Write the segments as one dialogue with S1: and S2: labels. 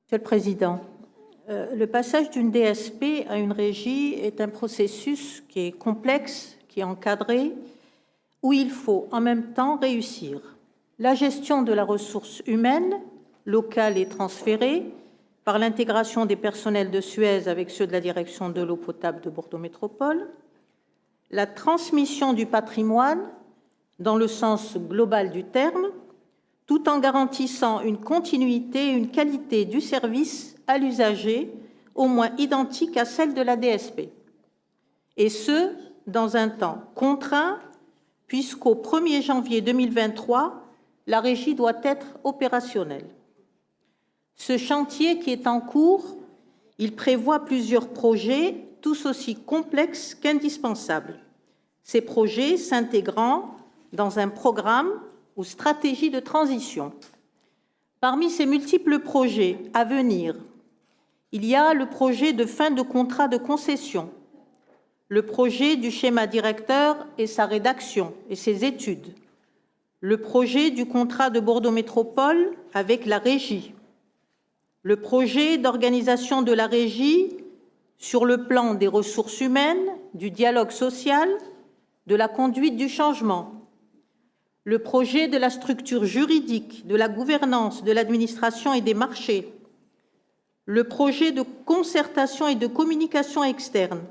S1: Monsieur le Président, le passage d'une DSP à une régie est un processus qui est complexe, qui est encadré, où il faut en même temps réussir la gestion de la ressource humaine, locale et transférée, par l'intégration des personnels de Suez avec ceux de la direction de l'eau potable de Bordeaux Métropole, la transmission du patrimoine dans le sens global du terme, tout en garantissant une continuité et une qualité du service à l'usager au moins identique à celle de la DSP. Et ce, dans un temps contraint, puisqu'au 1er janvier 2023, la régie doit être opérationnelle. Ce chantier qui est en cours, il prévoit plusieurs projets, tous aussi complexes qu'indispensables. Ces projets s'intégrant dans un programme ou stratégie de transition. Parmi ces multiples projets à venir, il y a le projet de fin de contrat de concession, le projet du schéma directeur et sa rédaction et ses études, le projet du contrat de Bordeaux Métropole avec la régie, le projet d'organisation de la régie sur le plan des ressources humaines, du dialogue social, de la conduite du changement, le projet de la structure juridique, de la gouvernance, de l'administration et des marchés, le projet de concertation et de communication externe,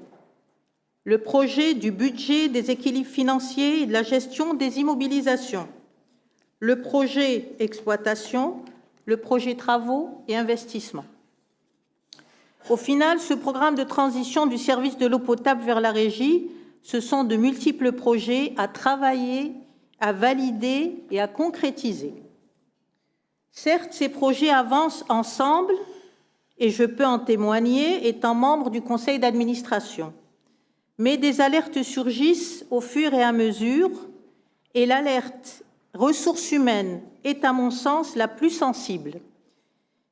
S1: le projet du budget, des équilibres financiers et de la gestion des immobilisations, le projet exploitation, le projet travaux et investissements. Au final, ce programme de transition du service de l'eau potable vers la régie, ce sont de multiples projets à travailler, à valider et à concrétiser. Certes, ces projets avancent ensemble, et je peux en témoigner, étant membre du conseil d'administration. Mais des alertes surgissent au fur et à mesure, et l'alerte ressources humaines est, à mon sens, la plus sensible,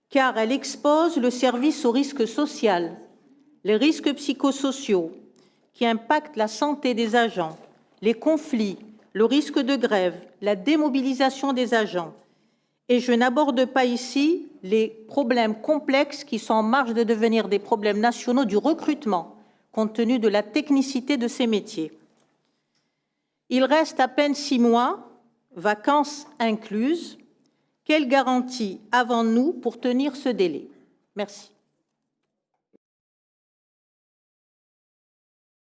S1: car elle expose le service au risque social, les risques psychosociaux qui impactent la santé des agents, les conflits, le risque de grève, la démobilisation des agents. Et je n'aborde pas ici les problèmes complexes qui sont en marge de devenir des problèmes nationaux du recrutement, compte tenu de la technicité de ces métiers. Il reste à peine 6 mois, vacances incluses. Quelle garantie avons-nous pour tenir ce délai? Merci.